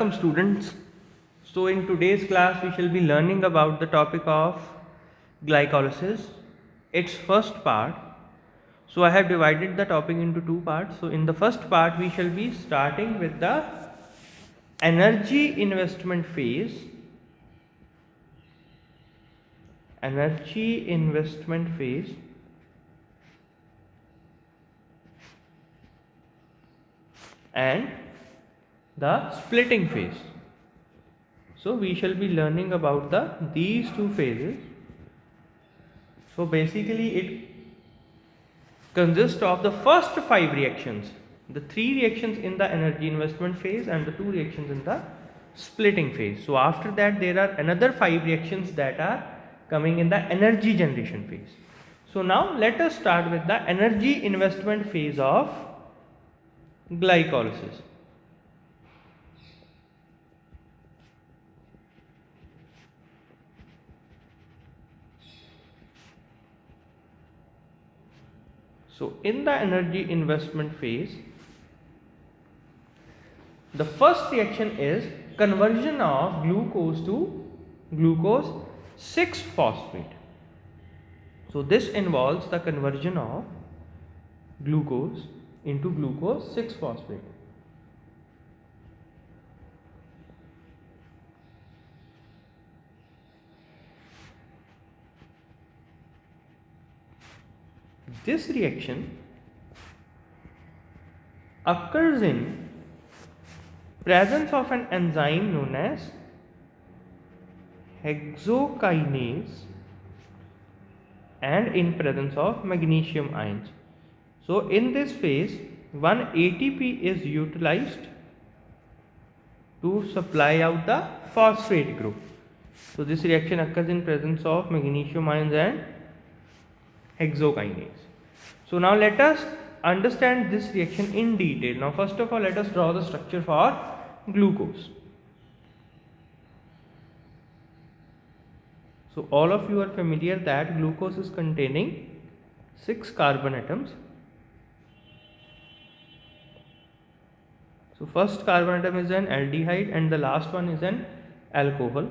Welcome students. So in today's class we shall be learning about the topic of glycolysis, its first part. So I have divided the topic into two parts. So in the first part we shall be starting with the energy investment phase. Energy investment phase and the splitting phase. So we shall be learning about these two phases. So basically it consists of the first 5 reactions, the 3 reactions in the energy investment phase and the 2 reactions in the splitting phase. So after that there are another 5 reactions that are coming in the energy generation phase. So now let us start with the energy investment phase of glycolysis. So in the energy investment phase, the first reaction is conversion of glucose to glucose 6-phosphate. So this involves the conversion of glucose into glucose 6-phosphate. This reaction occurs in presence of an enzyme known as hexokinase and in presence of magnesium ions. So in this phase, one ATP is utilized to supply out the phosphate group. So this reaction occurs in presence of magnesium ions and hexokinase. So now let us understand this reaction in detail. Now first of all let us draw the structure for glucose. So all of you are familiar that glucose is containing 6 carbon atoms. So first carbon atom is an aldehyde and the last one is an alcohol.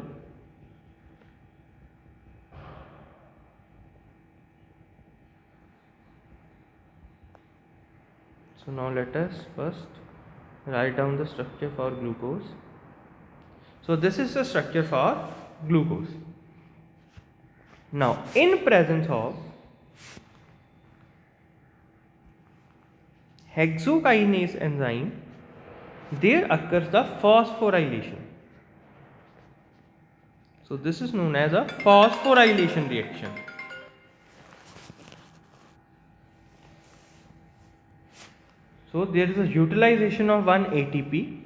So now let us first write down the structure for glucose. So this is the structure for glucose. Now in presence of hexokinase enzyme, there occurs the phosphorylation. So this is known as a phosphorylation reaction. So there is a utilization of one ATP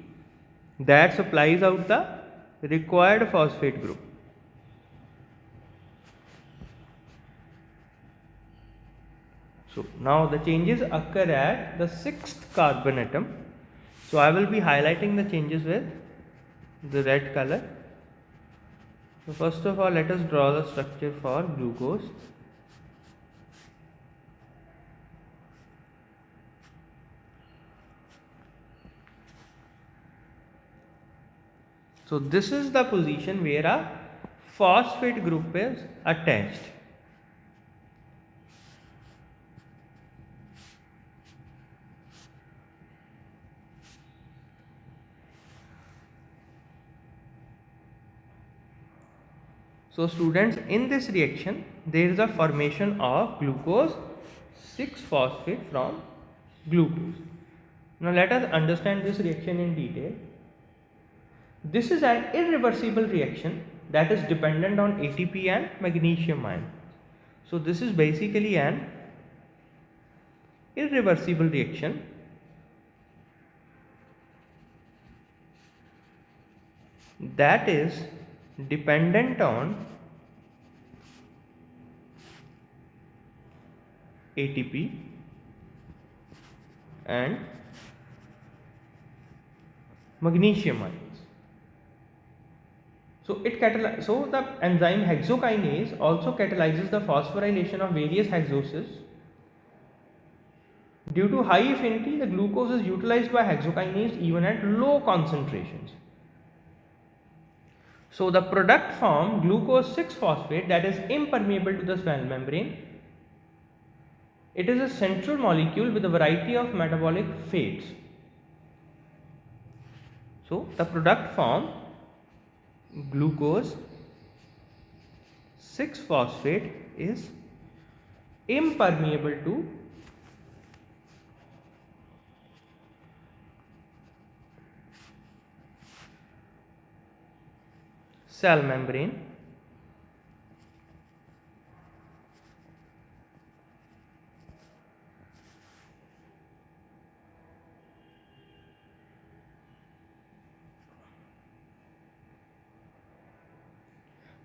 that supplies out the required phosphate group. So now the changes occur at the 6th carbon atom. So I will be highlighting the changes with the red color. So first of all let us draw the structure for glucose. So this is the position where a phosphate group is attached. So students, in this reaction there is a formation of glucose 6-phosphate from glucose. Now let us understand this reaction in detail. This is an irreversible reaction that is dependent on ATP and magnesium ion. So this is basically an irreversible reaction that is dependent on ATP and magnesium ions. So the enzyme hexokinase also catalyzes the phosphorylation of various hexoses. Due to high affinity, the glucose is utilized by hexokinase even at low concentrations. So the product form glucose 6-phosphate that is impermeable to the cell membrane. It is a central molecule with a variety of metabolic fates. So the product form glucose 6-phosphate is impermeable to cell membrane.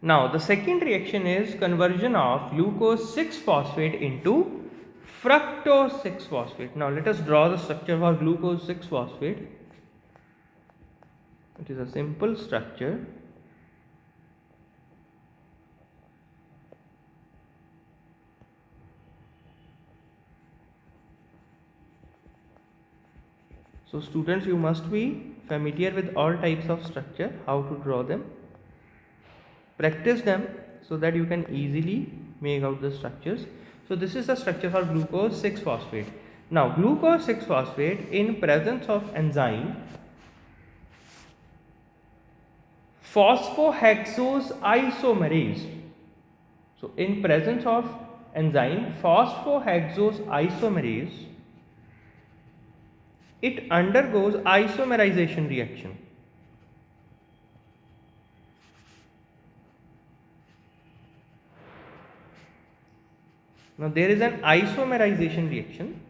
Now the second reaction is conversion of glucose 6-phosphate into fructose 6-phosphate. Now let us draw the structure for glucose 6-phosphate. It is a simple structure. So students, you must be familiar with all types of structure, how to draw them. Practice them so that you can easily make out the structures. So this is the structure for glucose 6-phosphate. Now glucose 6-phosphate in presence of enzyme phosphohexose isomerase. So in presence of enzyme phosphohexose isomerase, it undergoes isomerization reaction. Now there is an isomerization reaction.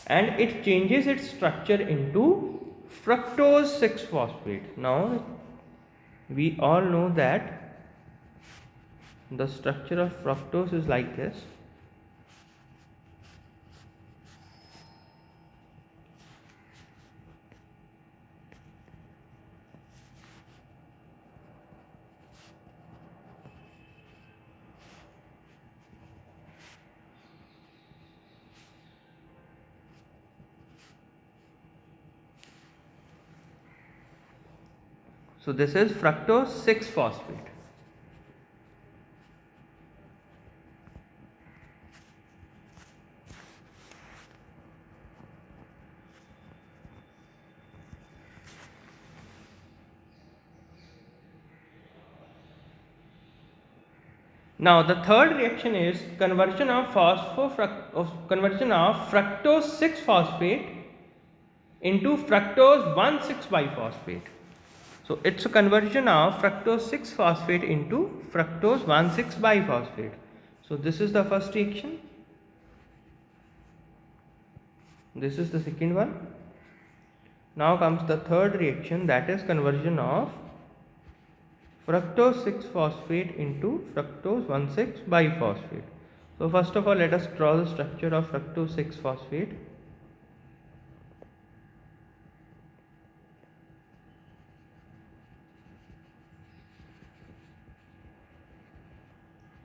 And it changes its structure into fructose 6-phosphate. Now we all know that the structure of fructose is like this. So this is fructose 6-phosphate. Now the third reaction is conversion of fructose 6-phosphate into fructose 1,6-biphosphate. So it's a conversion of fructose 6-phosphate into fructose 1,6-biphosphate. So this is the first reaction. This is the second one. Now comes the third reaction, that is conversion of fructose 6-phosphate into fructose 1,6-biphosphate. So first of all, let us draw the structure of fructose 6-phosphate.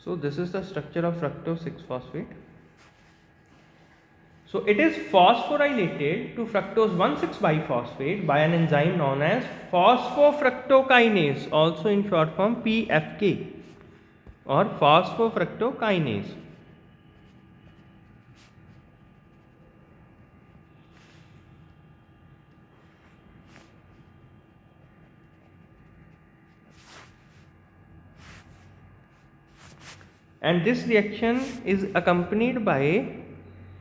So this is the structure of fructose 6-phosphate. So it is phosphorylated to fructose 1,6-biphosphate by an enzyme known as phosphofructokinase, also in short form PFK or phosphofructokinase. And this reaction is accompanied by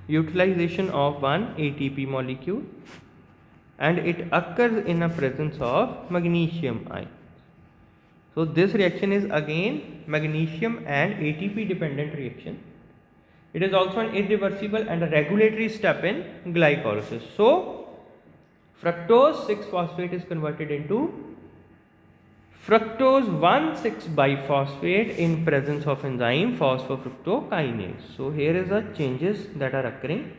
utilization of one ATP molecule, and it occurs in the presence of magnesium ion. So this reaction is again magnesium and ATP dependent reaction. It is also an irreversible and a regulatory step in glycolysis. So fructose 6-phosphate is converted into fructose 1,6-biphosphate in presence of enzyme phosphofructokinase. So here is the changes that are occurring.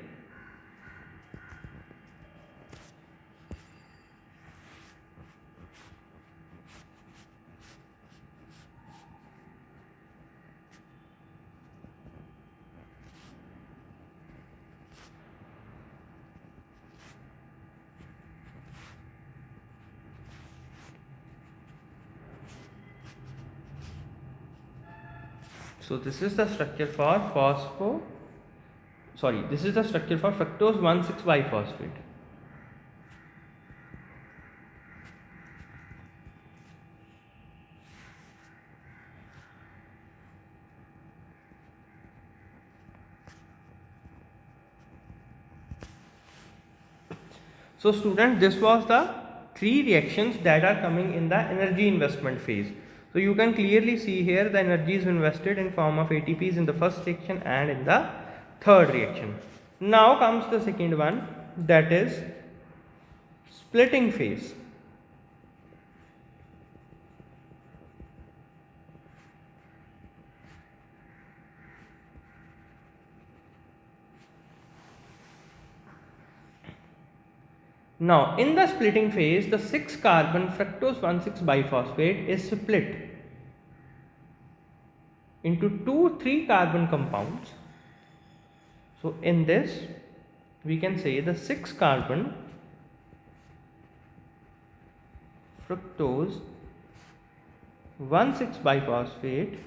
So this is the structure for this is the structure for fructose 1,6 biphosphate. So students, this was the three reactions that are coming in the energy investment phase. So you can clearly see here the energy is invested in form of ATPs in the first reaction and in the third reaction. Now comes the second one, that is splitting phase. Now in the splitting phase, the 6 carbon fructose 1,6 biphosphate is split into 2 3 carbon compounds. So in this we can say the 6 carbon fructose 1,6 biphosphate,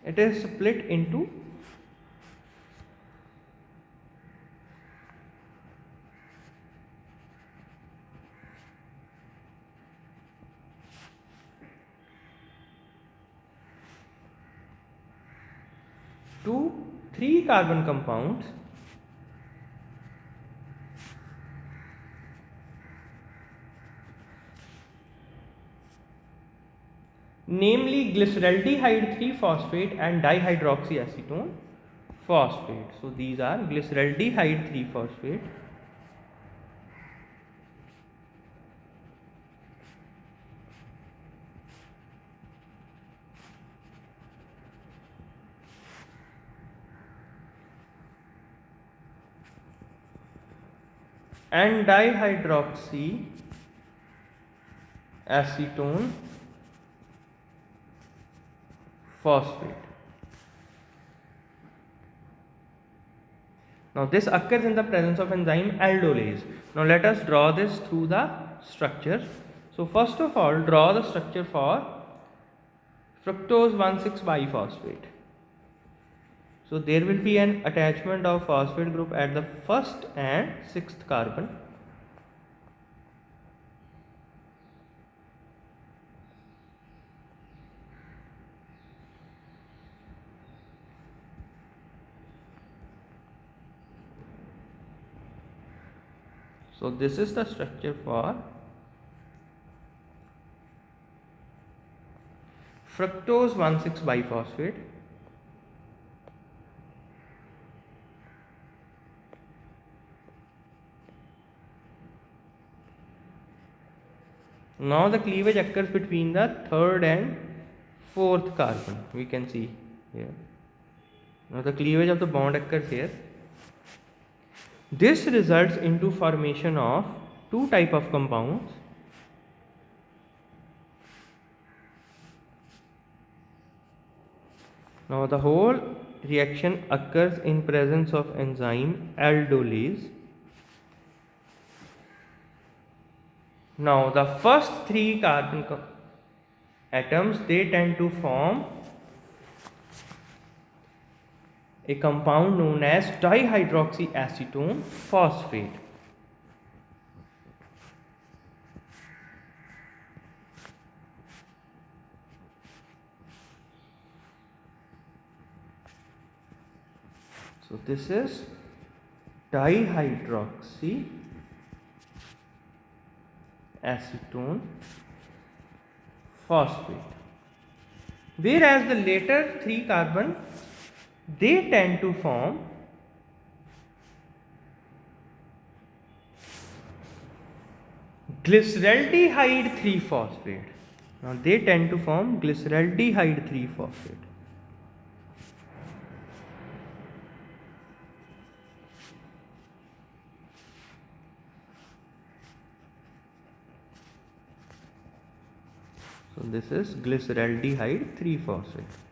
it is split into two 3 carbon compounds, namely glyceraldehyde 3 phosphate and dihydroxyacetone phosphate. So these are glyceraldehyde 3 phosphate and dihydroxyacetone phosphate. Now this occurs in the presence of enzyme aldolase. Now let us draw this through the structure. So first of all, draw the structure for fructose 1,6 biphosphate. So there will be an attachment of phosphate group at the first and sixth carbon. So this is the structure for fructose 1,6 biphosphate. Now the cleavage occurs between the third and fourth carbon. We can see here. Now the cleavage of the bond occurs here. This results into formation of two type of compounds. Now the whole reaction occurs in presence of enzyme aldolase. Now the first three carbon atoms, they tend to form a compound known as dihydroxyacetone phosphate. So this is dihydroxyacetone phosphate. Whereas the later three carbon, they tend to form glyceraldehyde 3 phosphate. Now they tend to form glyceraldehyde 3 phosphate. So this is glyceraldehyde 3 phosphate.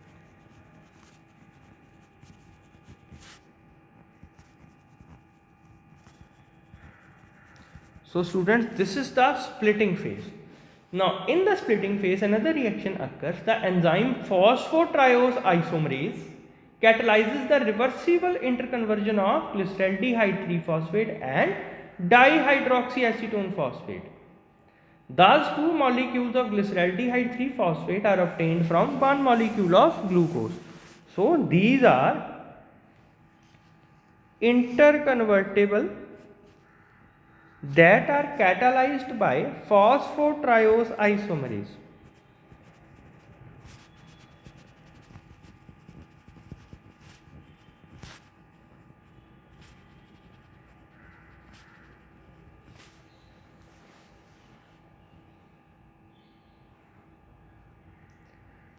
So students, this is the splitting phase. Now, in the splitting phase, another reaction occurs. The enzyme phosphotriose isomerase catalyzes the reversible interconversion of glyceraldehyde 3-phosphate and dihydroxyacetone phosphate. Thus, 2 molecules of glyceraldehyde 3-phosphate are obtained from 1 molecule of glucose. So, these are interconvertible that are catalyzed by phosphotriose isomerase.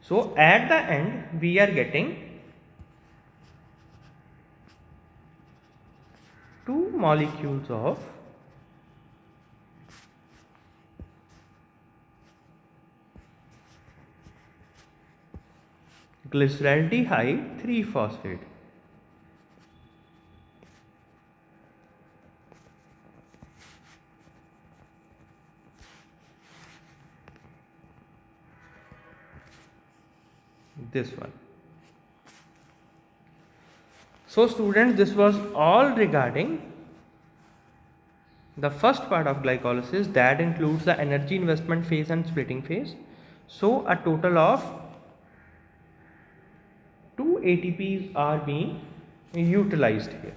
So, at the end we are getting 2 molecules of glyceraldehyde 3-phosphate. This one. So students, this was all regarding the first part of glycolysis, that includes the energy investment phase and splitting phase. So a total of 2 ATPs are being utilized here.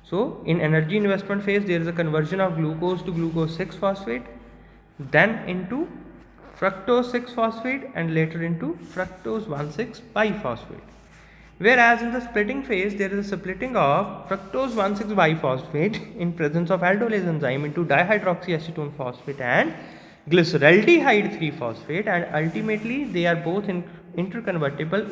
So in energy investment phase there is a conversion of glucose to glucose 6-phosphate, then into fructose 6-phosphate and later into fructose 1,6-biphosphate. Whereas in the splitting phase there is a splitting of fructose 1,6-biphosphate in presence of aldolase enzyme into dihydroxyacetone phosphate and glyceraldehyde 3-phosphate, and ultimately they are both interconvertible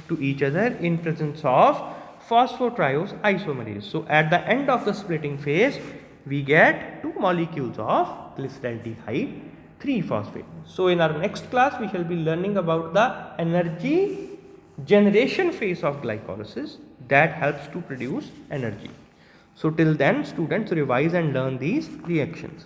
to each other in presence of phosphotriose isomerase. So at the end of the splitting phase we get 2 molecules of glyceraldehyde 3-phosphate. So in our next class we shall be learning about the energy generation phase of glycolysis that helps to produce energy. So till then students, revise and learn these reactions.